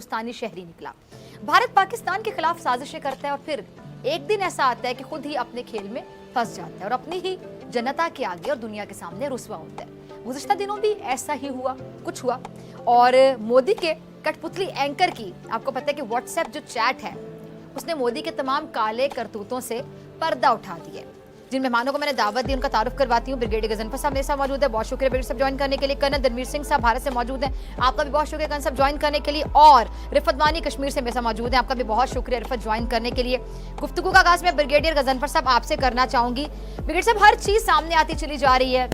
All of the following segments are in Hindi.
हिंदुस्तानी शहरी निकला। भारत पाकिस्तान के खिलाफ साजिशें करता है और फिर एक दिन ऐसा आता है कि खुद ही अपने खेल में फंस जाता है और अपनी ही जनता के आगे और दुनिया के सामने रुस्वा होता है। गुज़िश्ता दिनों भी ऐसा ही कुछ हुआ और मोदी के कठपुतली एंकर की आपको पता है कि व्हाट्सएप जो चैट है उसने मोदी के तमाम काले करतूतों से पर्दा उठा दिया। जिन मेहमानों को मैंने दावत दी उनका तारुफ करवाती हूँ। ब्रिगेडियर गजनफर साहब मेरे साथ मौजूद है, बहुत शुक्रिया ब्रिगेडियर साहब ज्वाइन करने के लिए। कर्नल धर्मवीर सिंह साहब भारत से मौजूद हैं, आपका भी बहुत शुक्रिया कर्नल साहब ज्वाइन करने के लिए। और रिफत वानी कश्मीर से मेरे साथ मौजूद है, आपका भी बहुत शुक्रिया रिफत ज्वाइन करने के लिए। गुफ्तगू का आगाज में ब्रिगेडियर गजनफर साहब आपसे करना चाहूंगी। ब्रिगेडियर साहब, हर चीज सामने आती चली जा रही है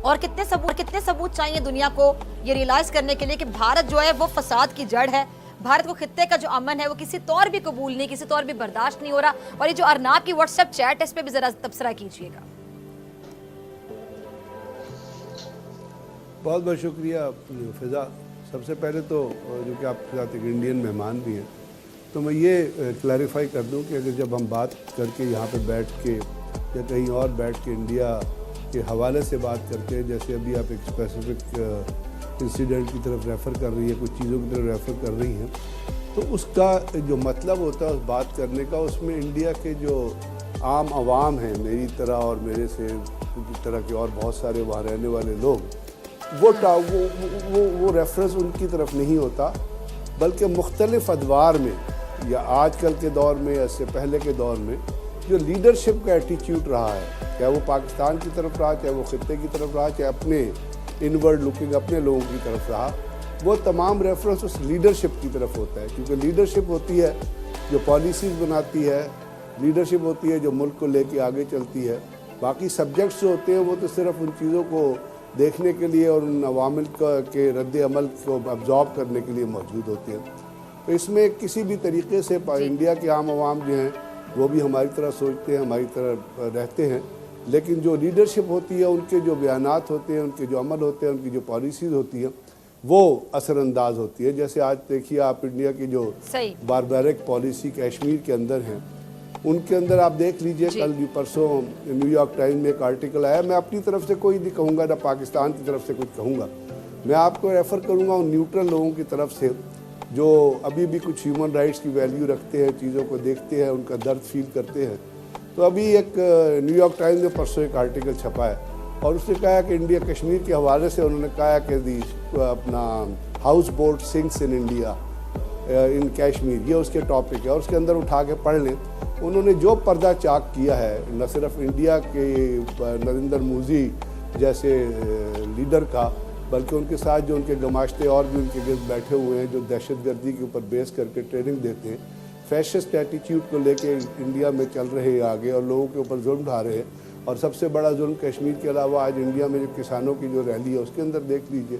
और कितने सबूत चाहिए दुनिया को ये रियलाइज करने के लिए कि भारत जो है वो फसाद की जड़ है। भारत को खित्ते का जो अमन है वो किसी तौर भी कबूल नहीं, किसी तौर भी बर्दाश्त नहीं हो रहा। और ये जो अरनाब की व्हाट्सएप चैट है इस पे भी जरा तबसरा कीजिएगा। बहुत बहुत शुक्रिया फिजा। सबसे पहले तो जो कि आपके साथ एक इंडियन मेहमान भी हैं, तो मैं ये क्लैरिफाई कर दूं कि अगर जब हम बात करके यहाँ पे बैठ के या कहीं और बैठ के इंडिया के हवाले से बात करते हैं, जैसे अभी आप एक स्पेसिफिक इंसिडेंट की तरफ रेफ़र कर रही है, कुछ चीज़ों की तरफ रेफ़र कर रही हैं, तो उसका जो मतलब होता है उस बात करने का, उसमें इंडिया के जो आम आवाम हैं, मेरी तरह और मेरे से की तरह के और बहुत सारे वहाँ रहने वाले लोग, वो रेफरेंस उनकी तरफ नहीं होता, बल्कि मुख्तलिफ अदवार में या आजकल के दौर में या इससे पहले के दौर में जो लीडरशिप का एटीट्यूड रहा है, चाहे वो पाकिस्तान की तरफ रहा, चाहे वो खित्ते की तरफ रहा, चाहे अपने इनवर्ड लुकिंग अपने लोगों की तरफ रहा, वो तमाम रेफरेंस उस लीडरशिप की तरफ होता है। क्योंकि लीडरशिप होती है जो पॉलिसीज़ बनाती है, लीडरशिप होती है जो मुल्क को लेके आगे चलती है। बाकी सब्जेक्ट्स जो होते हैं वो तो सिर्फ उन चीज़ों को देखने के लिए और उन अवामिल के रद्द अमल को अब्जॉर्ब करने के लिए मौजूद होते हैं। तो इसमें किसी भी तरीके से इंडिया के आम आवाम जो हैं वो भी हमारी तरह सोचते हैं, हमारी तरह रहते हैं, लेकिन जो लीडरशिप होती है, उनके जो बयानात होते हैं, उनके जो अमल होते हैं, उनकी जो पॉलिसीज़ होती हैं, वो असरअंदाज होती है। जैसे आज देखिए आप इंडिया की जो बारबैरिक पॉलिसी कश्मीर के अंदर हैं, उनके अंदर आप देख लीजिए, कल परसों न्यूयॉर्क टाइम में एक आर्टिकल आया। मैं अपनी तरफ से कोई नहीं कहूँगा, ना पाकिस्तान की तरफ से कुछ कहूँगा, मैं आपको रेफ़र करूँगा उन न्यूट्रल लोगों की तरफ से जो अभी भी कुछ ह्यूमन राइट्स की वैल्यू रखते हैं, चीज़ों को देखते हैं, उनका दर्द फील करते हैं। तो अभी एक न्यूयॉर्क टाइम में परसों एक आर्टिकल छपा है और उसने कहा कि इंडिया कश्मीर के हवाले से उन्होंने कहा कि अपना house boat sinks in India in Kashmir, ये उसके टॉपिक है और उसके अंदर उठा के पढ़ लें। उन्होंने जो पर्दा चाक किया है न सिर्फ इंडिया के नरेंद्र मोदी जैसे लीडर का, बल्कि उनके साथ जो उनके गमाश्ते और भी उनके गिर्द बैठे हुए हैं जो दहशतगर्दी के ऊपर बेस करके ट्रेनिंग देते हैं, फैशिस्ट एटीट्यूड को लेके इंडिया में चल रहे हैं आगे और लोगों के ऊपर जुल्म ढा रहे हैं। और सबसे बड़ा जुल्म कश्मीर के अलावा आज इंडिया में जो किसानों की जो रैली है उसके अंदर देख लीजिए।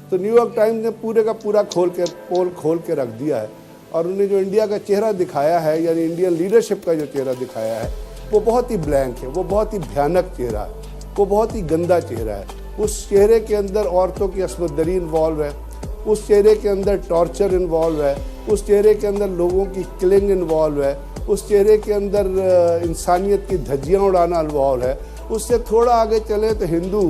तो न्यूयॉर्क टाइम्स ने पूरे का पूरा पोल खोल के रख दिया है और उन्होंने जो इंडिया का चेहरा दिखाया है, यानी इंडियन लीडरशिप का जो चेहरा दिखाया है, वो बहुत ही ब्लैंक है, वो बहुत ही भयानक चेहरा है, वो बहुत ही गंदा चेहरा है। उस चेहरे के अंदर औरतों की असमत दरी इन्वॉल्व है, उस चेहरे के अंदर टॉर्चर इन्वॉल्व है, उस चेहरे के अंदर लोगों की किलिंग इन्वॉल्व है, उस चेहरे के अंदर इंसानियत की धज्जियाँ उड़ाना इन्वॉल्व है। उससे थोड़ा आगे चले तो हिंदू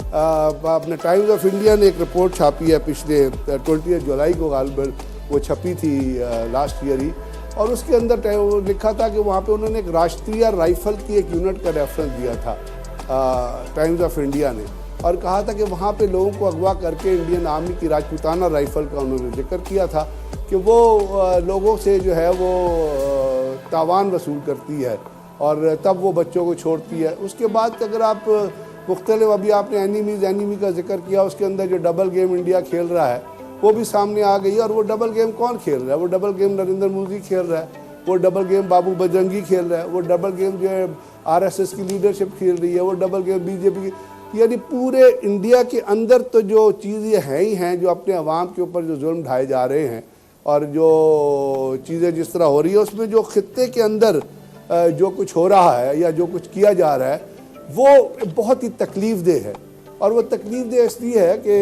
अपने टाइम्स ऑफ इंडिया ने एक रिपोर्ट छापी है पिछले 20 जुलाई को, गालिबन वो छपी थी लास्ट ईयर ही, और उसके अंदर वो लिखा था कि वहाँ पे उन्होंने एक राष्ट्रीय राइफल की एक यूनिट का रेफरेंस दिया था टाइम्स ऑफ इंडिया ने, और कहा था कि वहाँ पे लोगों को अगवा करके इंडियन आर्मी की राजपूताना राइफल का उन्होंने जिक्र किया था कि वो लोगों से जो है वो तावान वसूल करती है और तब वो बच्चों को छोड़ती है। उसके बाद अगर आप मुख्तलिफ, अभी आपने एनिमी का जिक्र किया, उसके अंदर जो डबल गेम इंडिया खेल रहा है वो भी सामने आ गई। और वो डबल गेम कौन खेल रहा है? वो डबल गेम नरेंद्र मोदी खेल रहा है, वो डबल गेम बाबू बजरंगी खेल रहा है, वो डबल गेम जो है आरएसएस की लीडरशिप खेल रही है, वो डबल गेम बीजेपी की। यानी पूरे इंडिया के अंदर तो जो चीज़ें हैं ही हैं, जो अपने अवाम के ऊपर जो जुल्म ढाए जा रहे हैं और जो चीज़ें जिस तरह हो रही है, उसमें जो खित्ते के अंदर जो कुछ हो रहा है या जो कुछ किया जा रहा है वो बहुत ही तकलीफ़ देह है। और वो तकलीफ़ देह इसलिए है कि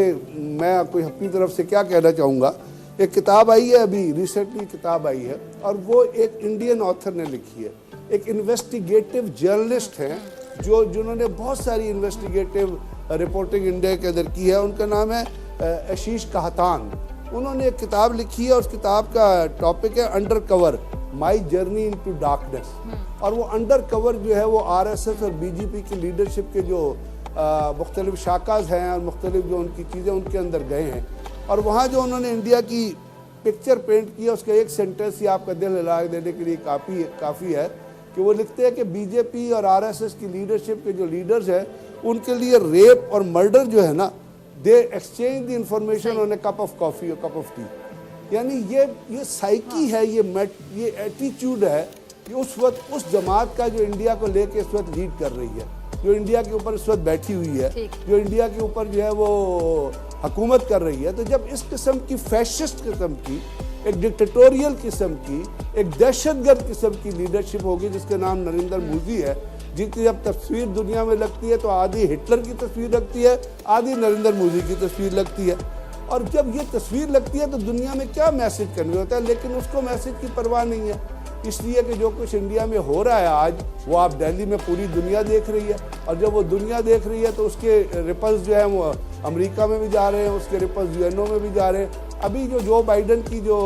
मैं कोई अपनी तरफ से क्या कहना चाहूँगा, एक किताब आई है अभी रिसेंटली किताब आई है और वो एक इंडियन ऑथर ने लिखी है, एक इन्वेस्टिगेटिव जर्नलिस्ट हैं जिन्होंने बहुत सारी इन्वेस्टिगेटिव रिपोर्टिंग इंडिया के अंदर की है। उनका नाम है आशीष कहतान। उन्होंने एक किताब लिखी है, उस किताब का टॉपिक है under cover, my journey into darkness. और वो अंडर कवर जो है वो आरएसएस और बीजेपी की लीडरशिप के जो मुख्तलिफ शाखाज हैं और मुख्तलिफ जो उनकी चीज़ें उनके अंदर गए हैं, और वहाँ जो उन्होंने इंडिया की पिक्चर पेंट किया, उसका एक सेंटेंस ही आपका दिल हिला देने के लिए काफ़ी है कि वो लिखते हैं कि बीजेपी और आरएसएस की लीडरशिप के जो लीडर्स हैं उनके लिए रेप और मर्डर जो है ना, दे exchange the information on A cup of coffee और कप ऑफ टी। यानी ये साइकी है, ये एटीट्यूड है कि उस वक्त उस जमात का जो इंडिया को लेके इस वक्त लीड कर रही है, जो इंडिया के ऊपर इस वक्त बैठी हुई है, जो इंडिया के ऊपर जो है वो हुकूमत कर रही है। तो जब इस किस्म की फैशिस्ट किस्म की, एक डिक्टेटोरियल किस्म की, एक दहशतगर्द किस्म की लीडरशिप होगी जिसके नाम नरेंद्र मोदी है, जिनकी जब तस्वीर दुनिया में लगती है तो आधी हिटलर की तस्वीर लगती है, आधी नरेंद्र मोदी की तस्वीर लगती है। और जब ये तस्वीर लगती है तो दुनिया में क्या मैसेज कन्वे होता है, लेकिन उसको मैसेज की परवाह नहीं है। इसलिए कि जो कुछ इंडिया में हो रहा है आज, वो आप दिल्ली में पूरी दुनिया देख रही है, और जब वो दुनिया देख रही है तो उसके रिपल्स जो है वो अमेरिका में भी जा रहे हैं, उसके रिपल्स यूएनओ में भी जा रहे हैं। अभी जो बाइडन की जो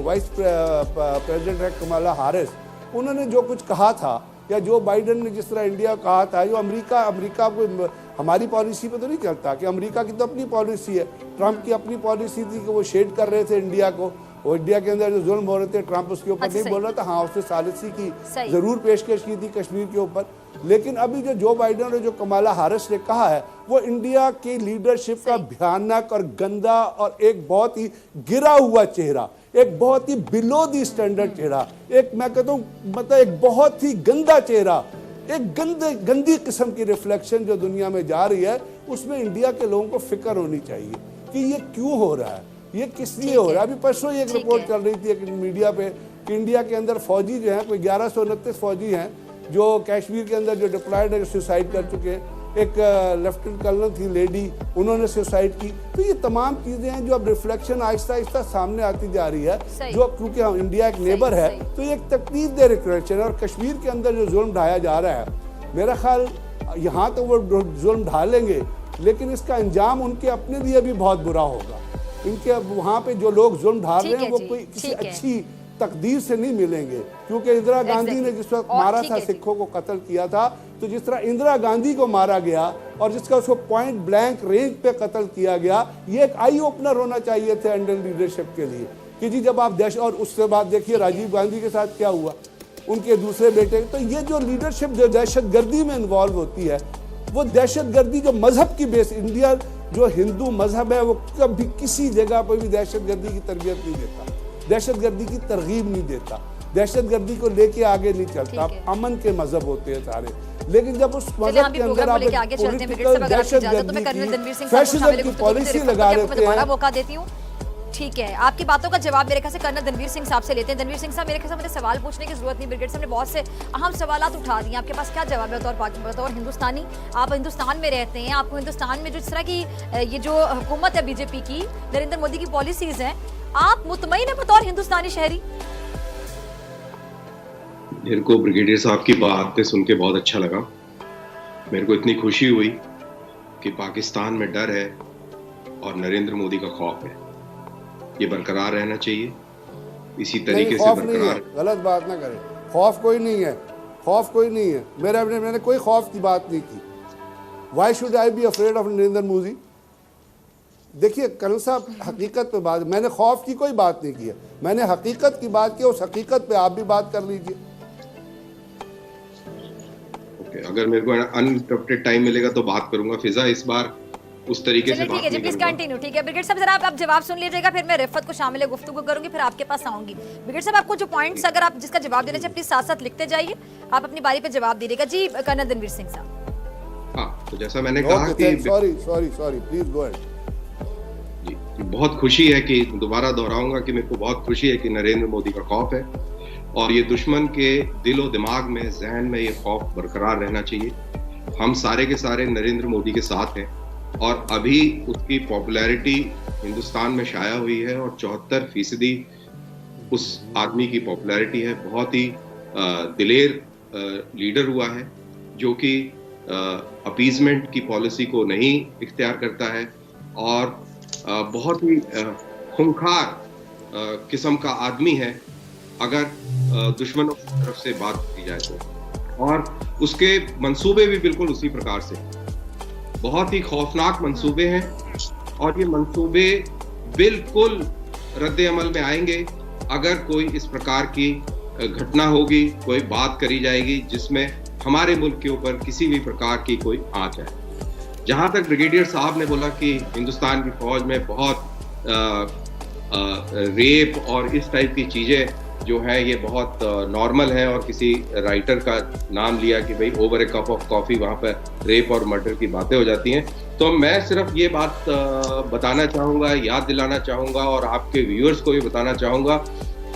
वाइस प्रेसिडेंट है कमला हैरिस, उन्होंने जो कुछ कहा था, या जो बाइडन ने जिस तरह इंडिया कहा था, जो अमेरिका को हमारी पॉलिसी पे तो नहीं चलता कि अमेरिका की तो अपनी पॉलिसी है, ट्रंप की अपनी पॉलिसी थी कि वो शेड कर रहे थे इंडिया को, वो इंडिया के अंदर जो जुल्म हो रहे थे ट्रंप उसके ऊपर नहीं बोल रहा था। हाँ, उसने सालिसी की जरूर पेशकश की थी कश्मीर के ऊपर, लेकिन अभी जो बाइडन और जो कमला हैरिस ने कहा है वो इंडिया की लीडरशिप का भयानक और गंदा और एक बहुत ही गिरा हुआ चेहरा, एक बहुत ही बिलो दी स्टैंडर्ड चेहरा, एक मैं कहता हूँ मतलब एक बहुत ही गंदा चेहरा, एक गंदी किस्म की रिफ्लेक्शन जो दुनिया में जा रही है, उसमें इंडिया के लोगों को फिक्र होनी चाहिए कि ये क्यों हो रहा है, ये किस लिए हो रहा है। अभी परसों ही एक रिपोर्ट चल रही थी मीडिया पे कि इंडिया के अंदर फौजी जो हैं, कोई 1129 फौजी हैं जो कश्मीर के अंदर जो डिप्लॉयड है, सुसाइड कर चुके हैं। एक लेफ्टिनेंट कर्नल थी लेडी, उन्होंने सुसाइड की। तो ये तमाम चीज़ें हैं जो अब रिफ्लेक्शन आहिस्ता आहिस्ता सामने आती जा रही है, जो क्योंकि हम इंडिया एक नेबर है तो ये एक तकलीफ दे रिफ्लेक्शन है। और कश्मीर के अंदर जो जुल्म ढाया जा रहा है, मेरा ख्याल यहाँ तो वो जुल्म ढालेंगे, लेकिन इसका अंजाम उनके अपने लिए भी बहुत बुरा होगा। इनके वहाँ पे जो लोग जुल्म ढाल रहे हैं वो कोई किसी अच्छी तकदीर से नहीं मिलेंगे, क्योंकि इंदिरा गांधी ने जिस वक्त मारा था, सिखों को कत्ल किया था, तो जिस तरह इंदिरा गांधी को मारा गया और जिसका उसको पॉइंट ब्लैंक रेंज पे कत्ल किया गया, ये एक आई ओपनर होना चाहिए थे इंडियन लीडरशिप के लिए कि जी जब आप और उसके बाद देखिए राजीव गांधी के साथ क्या हुआ, उनके दूसरे बेटे। तो ये जो लीडरशिप जो दहशतगर्दी में इन्वॉल्व होती है, वो दहशतगर्दी जो मजहब की बेस, इंडिया जो हिंदू मजहब है वो कभी किसी जगह पर भी दहशतगर्दी की तरबियत नहीं देता, दहशतगर्दी की तरगीब नहीं देता, दहशतगर्दी को लेके आगे नहीं चलता। अमन के मजहब होते हैं सारे, लेकिन जब उस मजहब के अंदर आप फैशिज्म की पॉलिसी लगा लेते हैं। मौका देती हूँ, ठीक है, आपकी बातों का जवाब मेरे ख्याल से कर्नल रणवीर सिंह साहब से लेते हैं। रणवीर सिंह साहब, मेरे ख्याल से मुझे सवाल पूछने की जरूरत नहीं, ब्रिगेड साहब ने बहुत से अहम सवाल उठा दिए, आपके पास क्या जवाब है बतौर हिंदुस्तानी? आप हिंदुस्तान में रहते हैं, आपको हिंदुस्तान में जो इस तरह की ये जो हुकूमत है बीजेपी की, नरेंद्र मोदी की पॉलिसीज हैं, आप मुतमईन है बतौर हिंदुस्तानी शहरी? मेरे को ब्रिगेडियर साहब की बातें सुन के बहुत अच्छा लगा। मेरे को इतनी खुशी हुई कि पाकिस्तान में डर है और नरेंद्र मोदी का खौफ है, ये बरकरार रहना चाहिए, इसी तरीके से बरकरार। गलत बात ना करें, खौफ कोई नहीं है, खौफ कोई नहीं है, मैंने कोई खौफ की बात नहीं की। Why should I be afraid of Narendra Modi? देखिए कर्नल साहब, हकीकत पे बात, मैंने खौफ की कोई बात नहीं की है, मैंने हकीकत की बात की, उस हकीकत पे आप भी बात कर लीजिए। ओके, अगर मेरे को अनइंटरप्टेड टाइम मिलेगा तो बात करूंगा। फिजा इस बार उस तरीके से बात नहीं प्लीज कंटिन्यू। ठीक है ब्रिगेड साहब, जरा आप जवाब सुन लीजिएगा, फिर मैं रिफत को शामिल गुफ्तगू करूंगी, फिर आपके पास आऊंगी। ब्रिगेड साहब, आपको जो पॉइंट्स अगर आप जिसका जवाब देना चाहिए प्लीज साथ साथ लिखते जाइए, आप अपनी बारी पे जवाब दीजिएगा। जी कर्नल रणवीर सिंह साहब। हाँ, तो जैसा मैंने कहा कि सॉरी प्लीज गो अहेड। जी, बहुत खुशी है कि दोबारा दोहराऊंगा कि मेरे को बहुत खुशी है कि नरेंद्र मोदी का खौफ है और ये दुश्मन के दिलो दिमाग में, जहन में ये खौफ बरकरार रहना चाहिए। हम सारे के सारे नरेंद्र मोदी के साथ हैं और अभी उसकी पॉपुलैरिटी हिंदुस्तान में शाया हुई है और 74% उस आदमी की पॉपुलैरिटी है। बहुत ही दिलेर लीडर हुआ है जो कि अपीजमेंट की पॉलिसी को नहीं इख्तियार करता है और बहुत ही खूंखार किस्म का आदमी है अगर दुश्मनों की तरफ से बात की जाए तो, और उसके मंसूबे भी बिल्कुल उसी प्रकार से, बहुत ही खौफनाक मंसूबे हैं और ये मंसूबे बिल्कुल रद्द अमल में आएंगे अगर कोई इस प्रकार की घटना होगी, कोई बात करी जाएगी जिसमें हमारे मुल्क के ऊपर किसी भी प्रकार की कोई आंच है। जहां तक ब्रिगेडियर साहब ने बोला कि हिंदुस्तान की फौज में बहुत रेप और इस टाइप की चीजें जो है ये बहुत नॉर्मल है, और किसी राइटर का नाम लिया कि भाई over A cup of coffee वहां पर रेप और मर्डर की बातें हो जाती हैं, तो मैं सिर्फ ये बात बताना चाहूँगा, याद दिलाना चाहूँगा और आपके व्यूअर्स को भी बताना चाहूँगा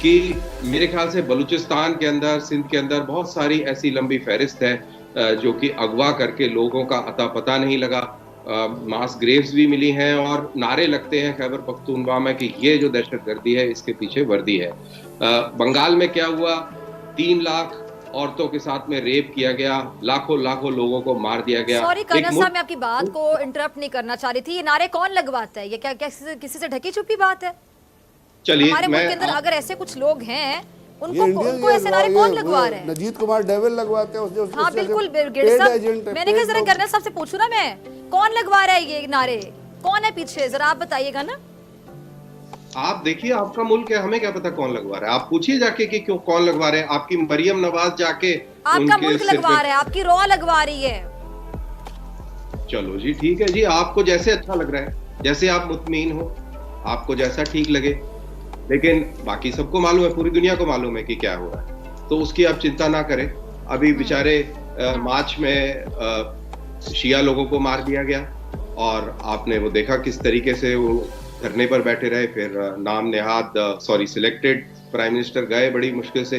कि मेरे ख्याल से बलूचिस्तान के अंदर, सिंध के अंदर बहुत सारी ऐसी लंबी फहरिस्त है जो कि अगवा करके लोगों का अता पता नहीं लगा, मास ग्रेव्स भी मिली हैं और नारे लगते हैं खैबर पख्तूनख्वा में कि ये जो दहशतगर्दी है इसके पीछे वर्दी है। बंगाल में क्या हुआ, 3 लाख औरतों के साथ में रेप किया गया, लाखों लोगों को मार दिया गया। सॉरी कर्नल साहब, मैं आपकी बात को इंटरप्ट नहीं करना चाह रही थी। ये नारे कौन लगवाता है? ये क्या किसी से ढकी छुपी बात है? चलिए, हमारे मुल्क के अंदर अगर ऐसे कुछ लोग हैं, उनको ऐसे नारे कौन लगवा रहे हैं? नजीद कुमार डेविल लगवाते हैं। हाँ बिल्कुल ब्रिगेडियर साहब, मैंने कहा जरा कर्नल साहब से पूछूं ना मैं, कौन लगवा रहा है ये नारे, कौन है पीछे, जरा आप बताइएगा ना। आप देखिए, आपका मुल्क है, हमें क्या पता कौन लगवा रहा है। आप पूछिए जाके कि क्यों, कौन लगवा रहे हैं। आपकी मरियम नवाज जाके आपका मुल्क लगवा रहा है, आपकी रॉ लगवा रही है। चलो जी, ठीक है जी, आपको जैसे अच्छा लग रहा है, जैसे आप मुतमीन हो, आपको जैसा ठीक लगे, लेकिन बाकी सबको मालूम है, पूरी दुनिया को मालूम है कि क्या हो रहा है, तो उसकी आप चिंता ना करें। अभी बेचारे मार्च में शिया लोगों को मार दिया गया और आपने वो देखा किस तरीके से वो धरने पर बैठे रहे, फिर नाम नेहाद सिलेक्टेड प्राइम मिनिस्टर गए बड़ी मुश्किल से।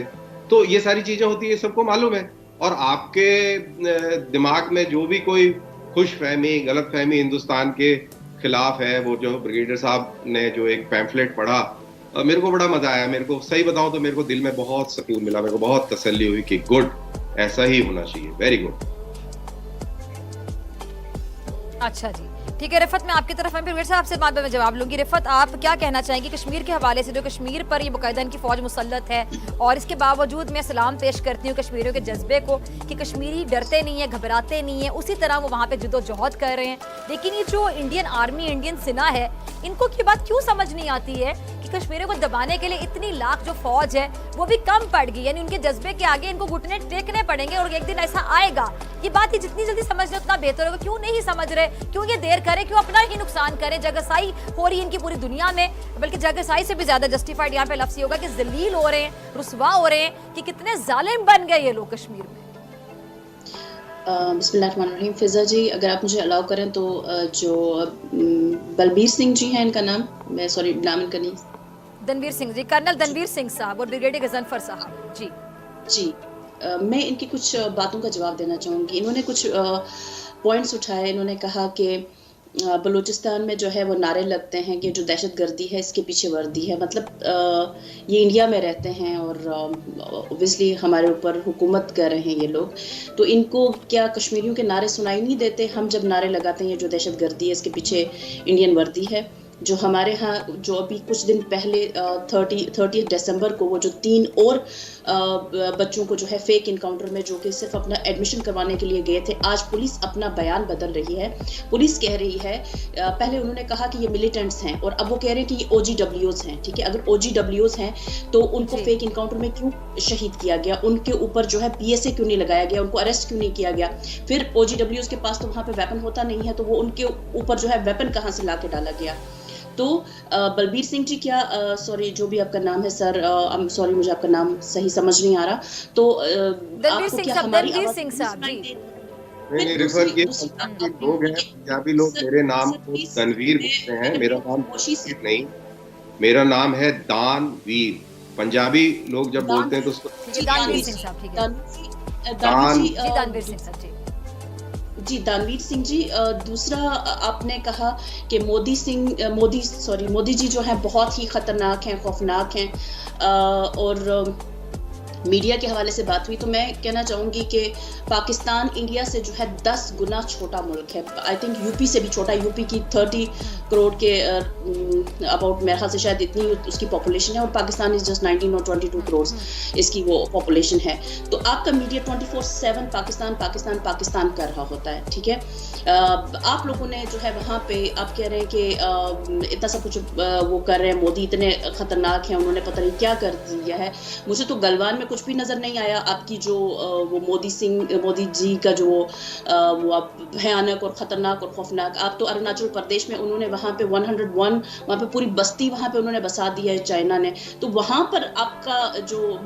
तो ये सारी चीजें होती है, सबको मालूम है। और आपके दिमाग में जो भी कोई खुश फहमी, गलत फहमी हिंदुस्तान के खिलाफ है, वो जो ब्रिगेडियर साहब ने जो एक पैम्फलेट पढ़ा, मेरे को बड़ा मजा आया। मेरे को सही बताऊं तो मेरे को दिल में बहुत सुकून मिला, मेरे को बहुत तसल्ली हुई कि गुड, ऐसा ही होना चाहिए, वेरी गुड। अच्छा जी, ठीक है रिफत, मैं आपकी तरफ मैं फिर साहब से बाद में जवाब लूंगी। रिफत, आप क्या कहना चाहेंगे कश्मीर के हवाले से? जो कश्मीर पर ये बाकायदा इनकी फौज मुसल्लत है और इसके बावजूद मैं सलाम पेश करती हूँ कश्मीरियों के जज्बे को कि कश्मीरी डरते नहीं है, घबराते नहीं है, उसी तरह वो वहाँ पे जद्दोजहद कर रहे हैं। लेकिन ये जो इंडियन आर्मी, इंडियन सेना है, इनको की बात क्यों समझ नहीं आती है कि कश्मीरियों को दबाने के लिए इतनी लाख जो फौज है वो भी कम पड़ गई, यानी उनके जज्बे के आगे इनको घुटने टेकने पड़ेंगे और एक दिन ऐसा आएगा। ये बात ही जितनी जल्दी समझ ले उतना बेहतर होगा। क्यों नहीं समझ रहे, क्यों ये देर करें, क्यों अपना ही नुकसान करें? जगहसाई हो रही है इनकी पूरी दुनिया में, बल्कि जगहसाई से भी ज्यादा जस्टिफाइड यहाँ पे लफ्ज़ ये होगा कि जलील हो रहे हैं, रुसवा हो रहे हैं कि कितने जालिम बन गए ये लोग कश्मीर में। बिस्मिल्लाहिर्रहमानिर्रहीम। फिजा जी, अगर आप मुझे अलाउ करें तो जो बलबीर सिंह जी हैं, इनका नाम, मैं सॉरी नाम इनका नहीं, दनवीर सिंह जी, कर्नल दनवीर सिंह साहब और ब्रिगेडियर गजनफर साहब जी। जी, मैं इनकी कुछ बातों का जवाब देना चाहूँगी। इन्होंने कुछ पॉइंट्स उठाए। इन्होंने कहा कि बलूचिस्तान में जो है वो नारे लगते हैं कि जो दहशतगर्दी है इसके पीछे वर्दी है। मतलब ये इंडिया में रहते हैं और ऑब्वियसली हमारे ऊपर हुकूमत कर रहे हैं ये लोग, तो इनको क्या कश्मीरियों के नारे सुनाई नहीं देते? हम जब नारे लगाते हैं ये जो दहशतगर्दी है इसके पीछे इंडियन वर्दी है। जो हमारे यहाँ जो अभी कुछ दिन पहले 30 दिसंबर को वो जो 3 और बच्चों को जो है फेक इनकाउंटर में, जो कि सिर्फ अपना एडमिशन करवाने के लिए गए थे, आज पुलिस अपना बयान बदल रही है। पुलिस कह रही है, पहले उन्होंने कहा कि ये मिलिटेंट्स हैं और अब वो कह रहे हैं कि ये OGWs हैं। ठीक है, अगर OGWs हैं तो उनको फेक इनकाउंटर में क्यों शहीद किया गया? उनके ऊपर जो है PSA क्यों नहीं लगाया गया? उनको अरेस्ट क्यों नहीं किया गया? फिर OGWs के पास तो वहाँ पे वेपन होता नहीं है, तो वो उनके ऊपर जो है वेपन कहाँ से ला के डाला गया? तो बलबीर सिंह जी, क्या सॉरी जो भी आपका नाम है सर, सॉरी मुझे आपका नाम सही समझ नहीं आ रहा, तो आपको क्या हमारी आवाज़ सिंह साहब जी, नहीं रिफर के लोग हैं, पंजाबी लोग मेरे नाम को तनवीर बोलते हैं। मेरा नाम नहीं, मेरा नाम है दानवीर। पंजाबी लोग जब बोलते हैं तो उसको दानवीर सिंह साहब, ठीक है, दानवीर सिंह साहब जी, दानवीर सिंह जी। दूसरा आपने कहा कि मोदी जी जो है बहुत ही खतरनाक हैं, खौफनाक हैं, और मीडिया के हवाले से बात हुई तो मैं कहना चाहूँगी कि पाकिस्तान इंडिया से जो है 10 गुना छोटा मुल्क है। आई थिंक यूपी से भी छोटा, यूपी की 30 करोड़ के अबाउट मेरे ख्याल से शायद इतनी उसकी पॉपुलेशन है, और पाकिस्तान इज जस्ट 19 और 22 करोड़ इसकी वो पॉपुलेशन है। तो आपका मीडिया 24/7 पाकिस्तान पाकिस्तान पाकिस्तान कर रहा होता है, ठीक है। आप लोगों ने जो है वहाँ पे आप कह रहे हैं कि इतना सब कुछ वो कर रहे हैं, मोदी इतने खतरनाक हैं, उन्होंने पता नहीं क्या कर दिया है। मुझे तो गलवान में कुछ भी नजर नहीं आया। आपकी जो वो मोदी जी का जो वो भयानक और खतरनाक और खौफनाक, आप तो अरुणाचल प्रदेश में उन्होंने वहाँ पे 101 वहाँ पे पूरी बस्ती वहाँ पे उन्होंने बसा दिया है चाइना ने। तो वहाँ पर आपका जो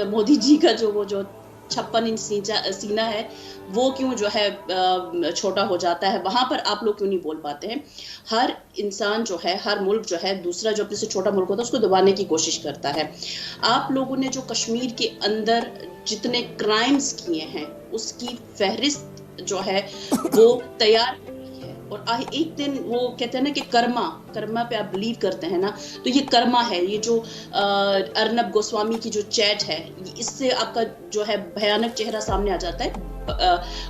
मोदी जी का जो वो जो 56 इंच सीना है वो क्यों जो है छोटा हो जाता है, वहां पर आप लोग क्यों नहीं बोल पाते हैं? हर इंसान जो है, हर मुल्क जो है, दूसरा जो अपने से छोटा मुल्क होता है उसको दबाने की कोशिश करता है। आप लोगों ने जो कश्मीर के अंदर जितने क्राइम्स किए हैं उसकी फहरिस्त जो है वो तैयार है, और एक दिन वो कहते हैं ना कि कर्मा पे आप बिलीव करते हैं ना, तो ये कर्मा है। ये जो अर्नब गोस्वामी की जो चैट है, इससे आपका जो है भयानक चेहरा सामने आ जाता है।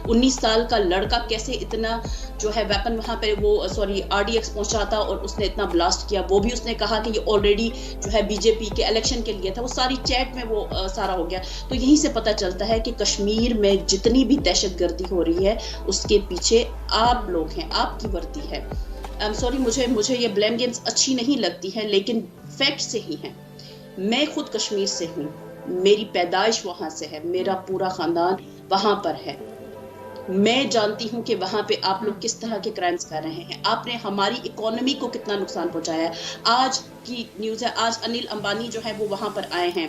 19 साल का लड़का कैसे इतना जो है वेपन वहां पे वो RDX पहुंचा था और उसने इतना ब्लास्ट किया। वो भी उसने कहा कि ये ऑलरेडी जो है बीजेपी के इलेक्शन के लिए था। वो सारी चैट में वो सारा हो गया। तो यहीं से पता चलता है कि कश्मीर में जितनी भी दहशतगर्दी हो रही है उसके पीछे आप लोग हैं, आपकी वर्दी है। आई एम सॉरी, मुझे ये ब्लेम गेम्स अच्छी नहीं लगती है, लेकिन फैक्ट से ही है। मैं खुद कश्मीर से हूँ, मेरी पैदाइश वहां से है, मेरा पूरा खानदान वहां पर है। मैं जानती हूं कि वहां पे आप लोग किस तरह के क्राइम्स कर रहे हैं। आपने हमारी इकोनॉमी को कितना नुकसान पहुंचाया है। आज की न्यूज़ है, आज अनिल अंबानी जो है वो वहां पर आए हैं।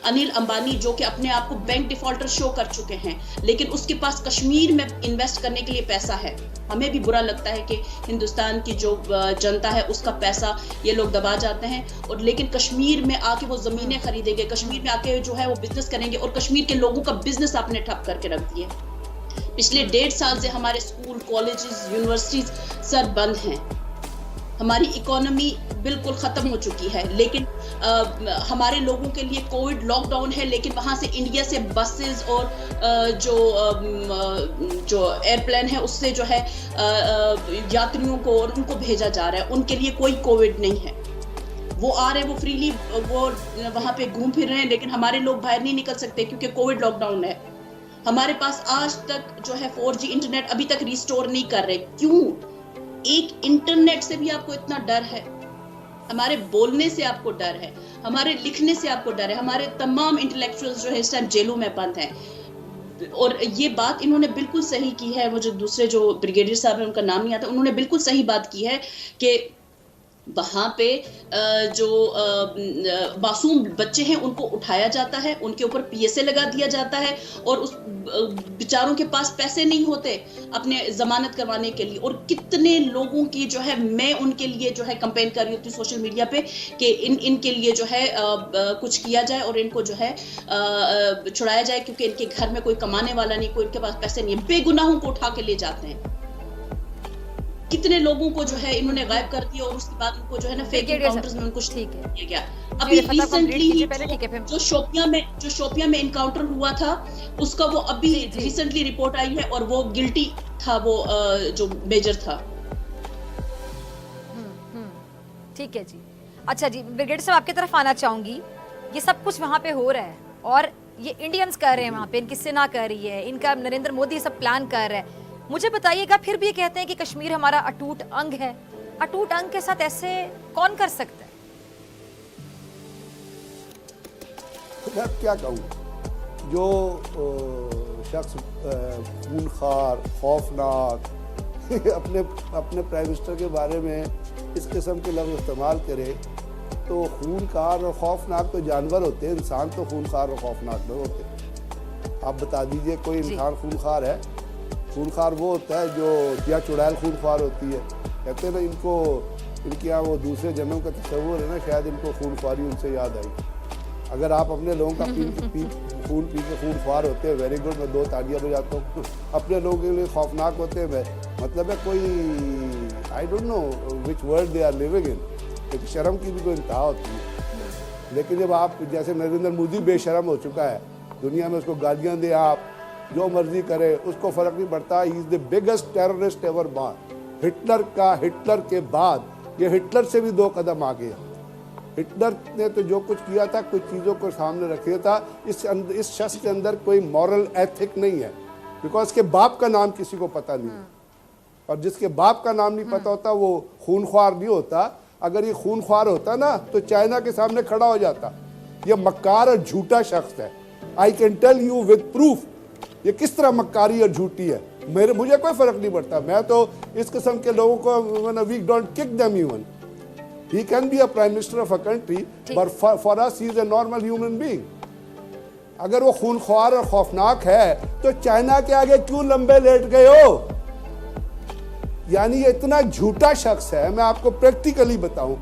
अनिल अंबानी जो कि अपने आप को बैंक डिफॉल्टर शो कर चुके हैं, लेकिन उसके पास कश्मीर में इन्वेस्ट करने के लिए पैसा है। हमें भी बुरा लगता है कि हिंदुस्तान की जो जनता है उसका पैसा ये लोग दबा जाते हैं, और लेकिन कश्मीर में आके वो जमीनें खरीदेंगे, कश्मीर में आके जो है वो बिजनेस करेंगे, और कश्मीर के लोगों का बिजनेस आपने ठप करके रख दिया। पिछले 1.5 साल से हमारे स्कूल, कॉलेजेस, यूनिवर्सिटीज सर बंद हैं। हमारी इकोनॉमी बिल्कुल खत्म हो चुकी है, लेकिन हमारे लोगों के लिए कोविड लॉकडाउन है, लेकिन वहां से इंडिया से बसेस और जो एयरप्लेन है उससे जो है यात्रियों को और उनको भेजा जा रहा है। उनके लिए कोई कोविड नहीं है। वो आ रहे हैं, वो फ्रीली वो वहां पे घूम फिर रहे हैं, लेकिन हमारे लोग बाहर नहीं निकल सकते क्योंकि कोविड लॉकडाउन है। हमारे पास आज तक जो है 4G इंटरनेट अभी तक रिस्टोर नहीं कर रहे। क्यों? एक इंटरनेट से भी आपको इतना डर है, हमारे बोलने से आपको डर है, हमारे लिखने से आपको डर है। हमारे तमाम इंटेलेक्चुअल्स जो है इस टाइम जेलों में बंद हैं। और ये बात इन्होंने बिल्कुल सही की है, वो जो दूसरे जो ब्रिगेडियर साहब हैं उनका नाम नहीं आता, उन्होंने बिल्कुल सही बात की है कि वहाँ पे जो मासूम बच्चे हैं उनको उठाया जाता है, उनके ऊपर PSA लगा दिया जाता है, और उस बेचारों के पास पैसे नहीं होते अपने जमानत करवाने के लिए। और कितने लोगों की जो है, मैं उनके लिए जो है कंपेन कर रही होती हूँ सोशल मीडिया पे कि इनके लिए जो है कुछ किया जाए और इनको जो है छुड़ाया जाए, क्योंकि इनके घर में कोई कमाने वाला नहीं, कोई इनके पास पैसे नहीं है। बेगुनाहों को उठा के ले जाते हैं। कितने लोगों को जो है इन्होंने गायब कर दिया, और उसके बाद उनको जो है ना फेक एनकाउंटर्स में उनको किया गया। अभी रिसेंटली जो शोपियां में एनकाउंटर हुआ था उसका वो अभी रिसेंटली रिपोर्ट आई है, और वो गिल्टी था, वो जो मेजर था। ठीक है जी। अच्छा जी, ब्रिगेडियर साहब आपकी तरफ आना चाहूंगी। ये सब कुछ वहाँ पे हो रहा है और ये इंडियंस कर रहे हैं, वहाँ पे इनकी सेना कर रही है, इनका नरेंद्र मोदी सब प्लान कर रहा है। मुझे बताइएगा, फिर भी ये कहते हैं कि कश्मीर हमारा अटूट अंग है। अटूट अंग के साथ ऐसे कौन कर सकता है? मैं क्या कहूँ, जो शख्स खूनखार, खौफनाक अपने प्राइम मिनिस्टर के बारे में इस किस्म के लफ्ज़ इस्तेमाल करे, तो खूनखार और खौफनाक तो जानवर होते हैं, इंसान तो खूनखार और खौफनाक नहीं होते। आप बता दीजिए कोई इंसान खूनखार है? खूनखार वो होता है जो या चुड़ैल खूनखार होती है। कहते हैं ना, इनके यहाँ वो दूसरे जन्म का तस्वुर है ना, शायद इनको खूनखारी उनसे याद आई। अगर आप अपने लोगों का खून पी के खूनखार होते हैं, वेरी गुड, मैं 2 तालियां बजाता हूँ। अपने लोगों के लिए खौफनाक होते हैं, मतलब है कोई I don't know which world they are living in. एक शर्म की भी कोई इंतहा होती है। लेकिन जब आप जैसे नरेंद्र मोदी बेशरम हो चुका है, दुनिया में उसको गालियां दे, आप जो मर्जी करे, उसको फर्क नहीं पड़ता। He is the biggest terrorist ever born. Hitler के बाद ये हिटलर से भी 2 कदम आगे है। हिटलर ने तो जो कुछ किया था, कुछ चीज़ों को सामने रखा था, इस शख्स के अंदर कोई मॉरल एथिक नहीं है, बिकॉज के बाप का नाम किसी को पता नहीं है। और जिसके बाप का नाम नहीं पता होता वो खूनख्वार नहीं होता। अगर ये खूनख्वार होता ना तो चाइना के सामने खड़ा हो जाता। ये मक्कार और झूठा शख्स है। I can tell you with proof ये किस तरह मक्कारी और झूठी है। मुझे कोई फर्क नहीं पड़ता। मैं तो इस किस्म के लोगों को we don't kick them even. He can be a prime minister of a country, but for us he is a normal human being. अगर वो खूनख्वार और खौफनाक है तो चाइना के आगे क्यों लंबे लेट गए हो? यानी ये इतना झूठा शख्स है, मैं आपको प्रैक्टिकली बताऊं,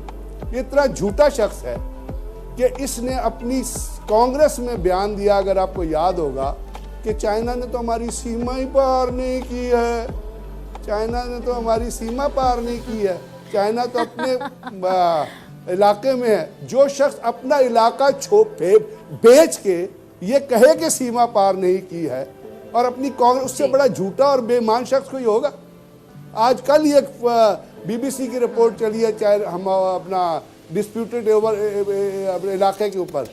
ये इतना झूठा शख्स है कि इसने अपनी कांग्रेस में बयान दिया, अगर आपको याद होगा, कि चाइना ने तो हमारी सीमा ही पार नहीं की है। चाइना ने तो हमारी सीमा पार नहीं की है। चाइना तो अपने इलाके में है। जो शख्स अपना इलाका बेच के ये कहे कि सीमा पार नहीं की है और अपनी कांग्रेस, उससे बड़ा झूठा और बेईमान शख्स कोई होगा? आज कल ये बीबीसी की रिपोर्ट चली है, चाहे हम अपना डिस्प्यूटेड ओवर अपने इलाके के ऊपर,